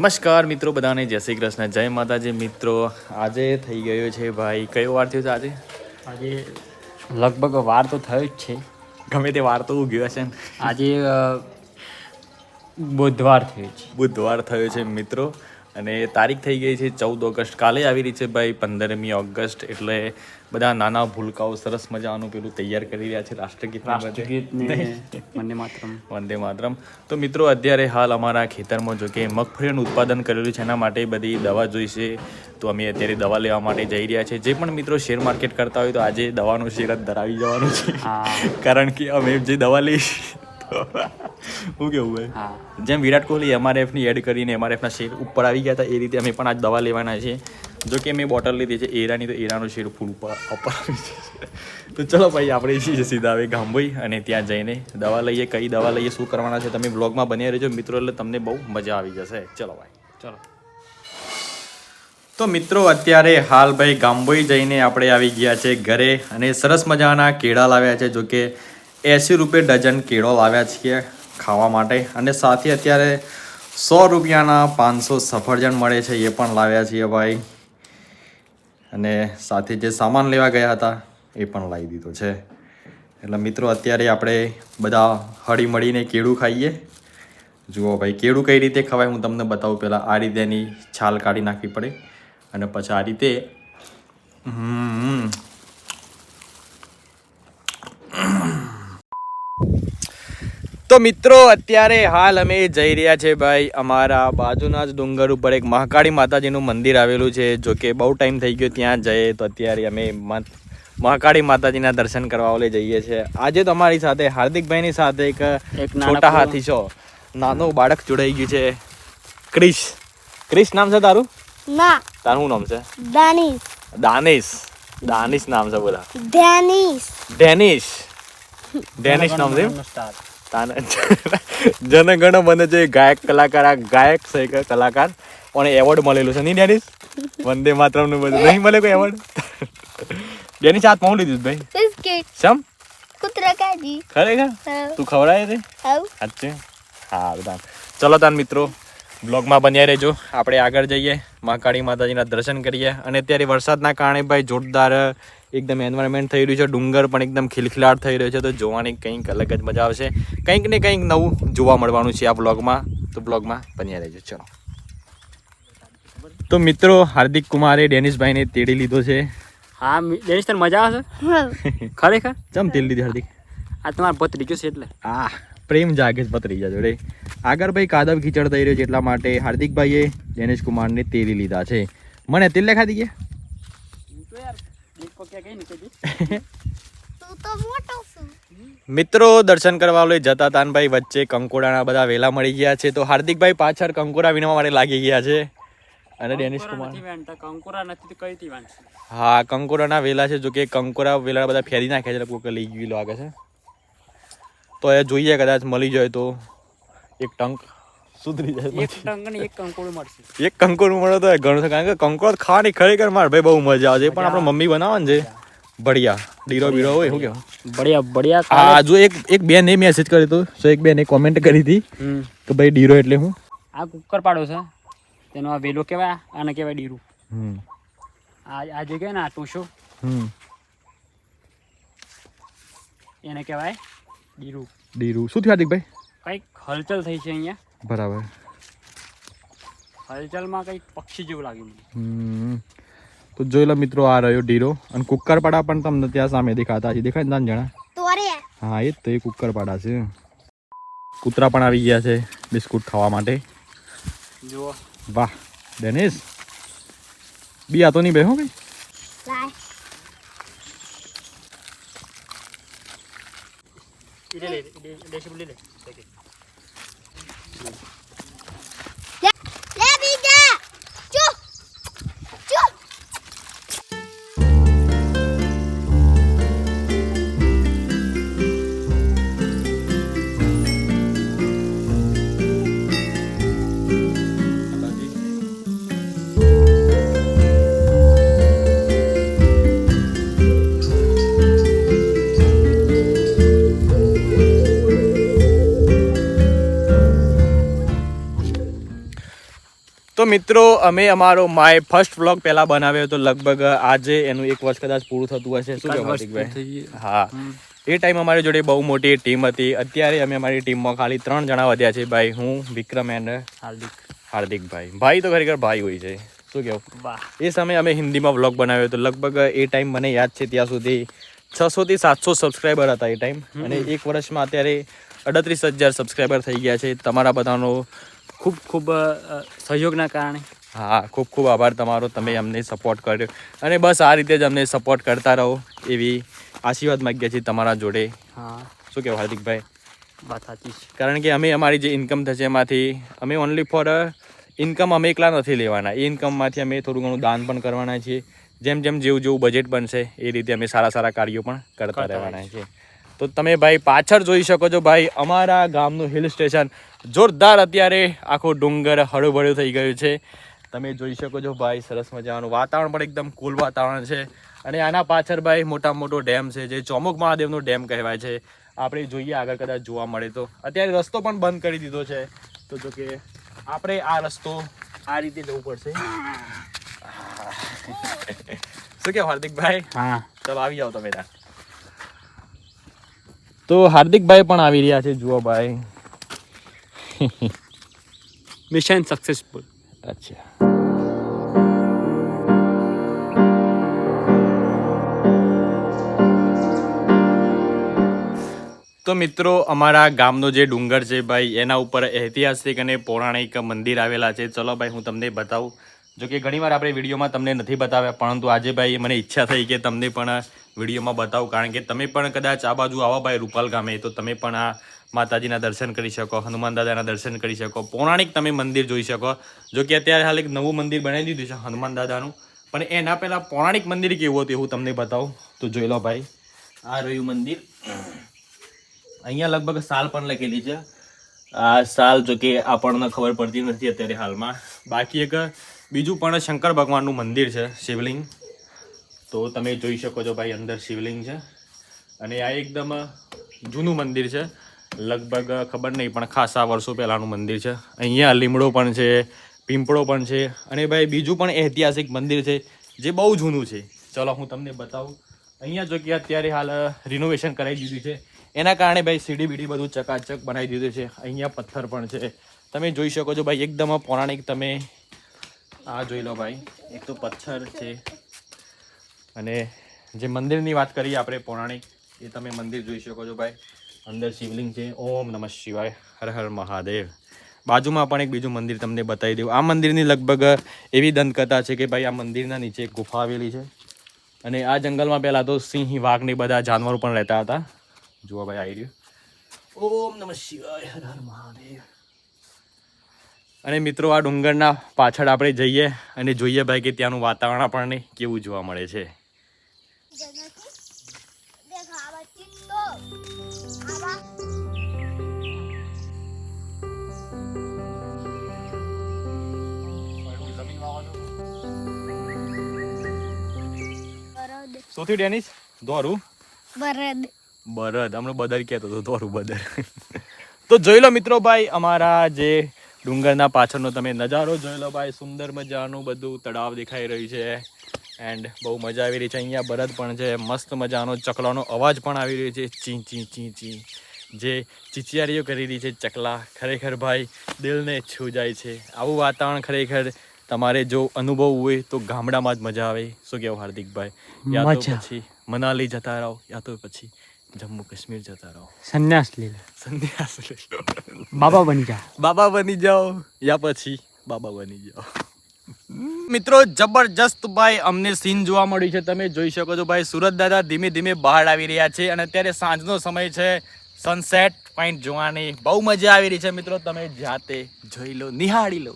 નમસ્કાર મિત્રો બધાને, જય શ્રી કૃષ્ણ, જય માતાજી મિત્રો. આજે થઈ ગયો છે ભાઈ, કયો વાર થયો છે આજે લગભગ વાર તો થયો જ છે. ગમે તે વાર તો ઉગ્યો હશે ને. આજે બુધવાર થયો છે. બુધવાર થયો છે મિત્રો, અને તારીખ થઈ ગઈ છે 14 ઓગસ્ટ. કાલે આવી રહી છે ભાઈ 15મી ઓગસ્ટ. એટલે બધા નાના ભૂલકાઓ સરસ મજાનું પેલું તૈયાર કરી રહ્યા છે રાષ્ટ્રગીત વંદે માતરમ. તો મિત્રો અત્યારે હાલ અમારા ખેતરમાં જો કે મગફળીનું ઉત્પાદન કરેલું છે, એના માટે બધી દવા જોઈશે. તો અમે અત્યારે દવા લેવા માટે જઈ રહ્યા છે. જે પણ મિત્રો શેર માર્કેટ કરતા હોય તો આજે દવાનું શેર જ ધરાવી જવાનું છે, કારણ કે અમે જે દવા લઈશું શું કેવું ભાઈ, જેમ વિરાટ કોહલી MRFની એડ કરીને MRFના શેર ઉપર આવી ગયા હતા, એ રીતે અમે પણ આજ દવા લેવાના છે. જો કે મેં બોટલ લીધી છે એરાની, તો એરાનો શેર ફૂલ ઉપર આવી જશે. તો ચલો ભાઈ, આપણે છીએ સીધા હવે ગામભાઈ, અને ત્યાં જઈને દવા લઈએ. કઈ દવા લઈએ, શું કરવાના છે, તમે બ્લોગમાં બન્યા રહેજો મિત્રો, એટલે તમને બહુ મજા આવી જશે. ચલો ભાઈ, ચલો. તો મિત્રો અત્યારે હાલ ભાઈ ગામભાઈ જઈને આપણે આવી ગયા છે ઘરે, અને સરસ મજાના કેળા લાવ્યા છે. જો કે 80 રૂપિયા ડઝન કેળો લાવ્યા છીએ ખાવા માટે, અને સાથે અત્યારે 100 રૂપિયાના 500 સફરજન મળે છે, એ પણ લાવ્યા છીએ ભાઈ. અને સાથે જે સામાન લેવા ગયા હતા એ પણ લાવી દીધો છે. એટલે મિત્રો અત્યારે આપણે બધા હળી મળીને કેળું ખાઈએ. જુઓ ભાઈ, કેળું કઈ રીતે ખવાય હું તમને બતાવું. પહેલાં આ રીતે એની છાલ કાઢી નાખવી પડે, અને પછી આ રીતે તો મિત્રો અત્યારે હાલ અમે જઈ રહ્યા છે ભાઈ અમારા બાજુના જ ડુંગર ઉપર એક મહાકાળી માતાજીનું મંદિર આવેલું છે. જો કે બહુ ટાઈમ થઈ ગયો ત્યાં જઈએ, તો અત્યારે અમે મહાકાળી માતાજીના દર્શન કરવા લઈ જઈએ છીએ. આજે તમારી સાથે હાર્દિકભાઈની સાથે એક છોટા હાથી છો, નાનું બાળક જોડાઈ ગયું છે. ક્રિશ નામ છે તારું? ના. તારું શું નામ છે? દાનિશ નામ છે. બોલા. ડેનિશ નામ છે. જનગણ મને જે ગાયક કલાકાર, આ ગાયક છે કે કલાકાર, અને એવોર્ડ મળેલું છે નહીં ડેનિશ? વંદે માતરમ નું બધું નહીં મળે કોઈ એવોર્ડ? ડેનિશ હાથ માં લીધું ભાઈ. સમ કૂતરા કાજી ખરેખર તું ખવડાય છે? અચ્છા, હા બધા. ચલો તાન મિત્રો, બ્લોગમાં બન્યા રહેજો. આપણે આગળ જઈએ, મહાકાળી માતાજીના દર્શન કરીએ. અને અત્યારે વરસાદના કારણે ભાઈ જોરદાર એકદમ એન્વાયરમેન્ટ થઈ રહ્યું છે. ડુંગર પણ એકદમ ખિલખિલાટ થઈ રહ્યો છે. તો જોવાની કંઈક અલગ જ મજા આવશે. કંઈક ને કંઈક નવું જોવા મળવાનું છે આ બ્લોગમાં. તો બ્લોગમાં બન્યા રહેજો. ચલો. તો મિત્રો હાર્દિક કુમારે ડેનિશભાઈને તેડી લીધો છે. હા ડેનિશ, તને મજા આવશે ખરેખર? ચમ તેડી લીધી હાર્દિક? આ તમારા ભત્રીજો છે એટલે પ્રેમ જાગે ભત્રીજા જોડે. આગળ ભાઈ કાદવ કીચડ થઈ રહ્યો છે, એટલા માટે હાર્દિકભાઈએ ડેનિશ કુમારને તેડી લીધા છે. મને તેલ લેખા દી ગયા. મિત્રો દર્શન કરવા લઈ જતા હતા ભાઈ, વચ્ચે કંકોડાના બધા વેલા મળી ગયા છે. તો હાર્દિકભાઈ પાછળ કંકોડા વીણવા માટે લાગી ગયા છે, અને ડેનિશ કુમાર હા કંકોડાના વેલા છે. જો કે કંકોડા વેલા બધા ફેરી નાખ્યા છે, કોઈ લઈ ગયું લાગે છે. તો એ જોઈએ, કદાચ મળી જાય તો એક ટંક સુધરી જાય. એક કંકોડું મળશે. એક કંકોડું મળે તો ઘણું છે, કારણ કે કંકોડ ખાવાની ખરેખર માર ભાઈ બહુ મજા આવે છે. પણ આપણે મમ્મી બનાવે ને જે બઢિયા ડીરો બીરો હોય, શું કેવું બઢિયા. હા, જો એક બેન એ મેસેજ કર્યો હતો, સો એક બેને કોમેન્ટ કરી હતી કે ભાઈ ડીરો એટલે હું? આ કુકર પાડો છે, તેનો આ વેલો કહેવાય, આને કહેવાય ડીરું. આ જે કહેવાય ને આ ટૂંસો, એને કહેવાય ડીરું. શું થયું હાર્દિકભાઈ? કંઈક હલચલ થઈ છે અહીંયા. બરાબર. હલચલમાં કંઈક પક્ષી જેવું લાગ્યું. તો જોઈ લો મિત્રો, આ રહ્યો ડીરો. અને કુકરપાડા પણ તમને ત્યાં સામે દેખાતા છે, દેખાય ને જણા? હા, એ જ તો, એ કુકરપાડા છે. કૂતરા પણ આવી ગયા છે બિસ્કુટ ખાવા માટે. જુઓ. વાહ ડેનિશ, બી આ તો નહીં બે હો ભાઈ. તો મિત્રો અમે અમારો માય ફર્સ્ટ વ્લોગ પહેલા બનાવ્યો હતો, લગભગ આજે એનું 1 વર્ષ કદાચ પૂરું થતું હશે. શું કહેવાય હાર્દિકભાઈ? હા, એ ટાઈમ અમારી જોડે બહુ મોટી ટીમ હતી. અત્યારે અમે અમારી ટીમમાં ખાલી 3 જણા વધ્યા છે ભાઈ, હું, વિક્રમ એન્ડ હાર્દિકભાઈ. ભાઈ તો ખરેખર ભાઈ હોય છે. શું કહેવું? એ સમયે અમે હિન્દીમાં વ્લોગ બનાવ્યો હતો. લગભગ એ ટાઈમ મને યાદ છે ત્યાં સુધી 600 થી 700 સબસ્ક્રાઈબર હતા એ ટાઈમ, અને 1 વર્ષમાં અત્યારે 38,000 સબસ્ક્રાઈબર થઈ ગયા છે. તમારા બધાનો ખૂબ ખૂબ સહયોગના કારણે. હા, ખૂબ ખૂબ આભાર તમારો. તમે અમને સપોર્ટ કર્યો, અને બસ આ રીતે જ અમને સપોર્ટ કરતા રહો એવી આશીર્વાદ માગીએ છીએ તમારા જોડે. હા, શું કહેવાય હાર્દિકભાઈ? વાત સાચી છે. કારણ કે અમે અમારી જે ઇન્કમ થશે એમાંથી અમે ઓનલી ફોર ઇન્કમ અમે એકલા નથી લેવાના. એ ઇન્કમમાંથી અમે થોડું ઘણું દાન પણ કરવાના છીએ. જેમ જેમ જેવું બજેટ બનશે એ રીતે અમે સારા કાર્યો પણ કરતા રહેવાના છીએ. તો તમે ભાઈ પાછળ જોઈ શકો છો ભાઈ, અમારા ગામનું હિલ સ્ટેશન જોરદાર અત્યારે આખો ડુંગર હળુભળું થઈ ગયું છે. તમે જોઈ શકો છો ભાઈ, સરસ મજાનું વાતાવરણ પણ એકદમ કુલ વાતાવરણ છે. અને આના પાછળ ભાઈ મોટો ડેમ છે, જે ચોમુક મહાદેવનો ડેમ કહેવાય છે. આપણે જોઈએ આગળ કદાચ જોવા મળે તો. અત્યારે રસ્તો પણ બંધ કરી દીધો છે, તો જો કે આપણે આ રસ્તો આ રીતે જવું પડશે. શું કે હાર્દિકભાઈ? હા, ચલો આવી જાઓ તમે ત્યાં. તો હાર્દિકભાઈ પણ આવી રહ્યા છે, જુઓ ભાઈ. Mission successful. અચ્છા, તો મિત્રો અમારા ગામનો જે ડુંગર છે ભાઈ, એના ઉપર ઐતિહાસિક અને પૌરાણિક મંદિર આવેલા છે. ચલો ભાઈ હું તમને બતાવું. જો કે ઘણીવાર આપણે વિડીયોમાં તમને નથી બતાવ્યા, પરંતુ આજે ભાઈ મને ઈચ્છા થઈ કે તમને પણ વિડીયોમાં બતાવું. કારણ કે તમે પણ કદાચ આ બાજુ આવો ભાઈ રૂપાલ ગામે, તો તમે પણ આ માતાજીના દર્શન કરી શકો, હનુમાન દાદાના દર્શન કરી શકો, પૌરાણિક તમે મંદિર જોઈ શકો. જો કે અત્યારે હાલ એક નવું મંદિર બનાવી દીધું છે હનુમાન દાદાનું, પણ એના પહેલાં પૌરાણિક મંદિર કેવું હતું એવું તમને બતાવું. તો જોઈ લો ભાઈ, આ રહ્યું મંદિર. અહીંયા લગભગ સાલ પણ લખેલી છે. આ સાલ જો કે આપણને ખબર પડતી નથી અત્યારે હાલમાં. બાકી એક બીજું પણ શંકર ભગવાનનું મંદિર છે, શિવલિંગ. તો તમે જોઈ શકો છો ભાઈ, અંદર શિવલિંગ છે. અને આ એકદમ જૂનું મંદિર છે, લગભગ ખબર નહીં પણ ખાસા વર્ષો પહેલાંનું મંદિર છે. અહીંયા લીમડો પણ છે, પીંપળો પણ છે, અને ભાઈ બીજું પણ ઐતિહાસિક મંદિર છે જે બહુ જૂનું છે. ચલો હું તમને બતાવું. અહીંયા જો કે અત્યારે હાલ રિનોવેશન કરાવી દીધું છે, એના કારણે ભાઈ સીડી બીડી બધું ચકાચક બનાવી દીધું છે. અહીંયા પથ્થર પણ છે, તમે જોઈ શકો છો ભાઈ, એકદમ પૌરાણિક. તમે આ જોઈ લો ભાઈ, એક તો પથ્થર છે, અને જે મંદિરની વાત કરીએ આપણે પૌરાણિક, એ તમે મંદિર જોઈ શકો છો ભાઈ. અંદર શિવલિંગ છે. ઓમ નમઃ શિવાય, હર હર મહાદેવ. બાજુમાં પણ એક બીજું મંદિર તમને બતાવી દઉં. આ મંદિરની લગભગ એવી દંતકથા છે કે ભાઈ આ મંદિરના નીચે એક ગુફા આવેલી છે, અને આ જંગલમાં પહેલાં તો સિંહ, વાઘ ને બધા જાનવરો પણ રહેતા હતા. જુઓ ભાઈ, આવી રહ્યું. ઓમ નમઃ શિવાય, હર હર મહાદેવ. અને મિત્રો આ ડુંગરના પાછળ આપણે જઈએ અને જોઈએ ભાઈ કે ત્યાંનું વાતાવરણ આપણને કેવું જોવા મળે છે. સોથી ડેનિસ દોરું બરદ હમણાં બદર કહેતો હતો, દોરું બદર. તો જોઈ લો મિત્રો ભાઈ, અમારા જે ડુંગરના પાછળનો તમે નજારો જોઈ લો ભાઈ. સુંદર મજાનું બધું તળાવ દેખાઈ રહ્યું છે, એન્ડ બહુ મજા આવી રહી છે. અહીંયા બળદ પણ છે, મસ્ત મજાનો ચકલાનો અવાજ પણ આવી રહ્યો છે, ચી ચી ચી ચી, જે ચીચિયારીઓ કરી રહી છે ચકલા. ખરેખર ભાઈ દિલને છૂ જાય છે. આવું વાતાવરણ ખરેખર તમારે જો અનુભવ હોય તો ગામડામાં જ મજા આવે. શું કહેવું હાર્દિકભાઈ? યા તો પછી મનાલી જતા રહો, યા તો પછી જમ્મુ કાશ્મીર જતા રહો, સંન્યાસ લઈ લો, સંન્યાસ લઈ લો, બાબા બની જાઓ, યા પછી બાબા બની જાઓ. મિત્રો જબરજસ્ત ભાઈ અમને સીન જોવા મળ્યું છે. તમે જોઈ શકો છો ભાઈ, સુરત દાદા ધીમે ધીમે બહાર આવી રહ્યા છે, અને અત્યારે સાંજનો સમય છે. સનસેટ પોઈન્ટ જોવાની બહુ મજા આવી રહી છે મિત્રો. તમે જાતે જોઈ લો, નિહાળી લો.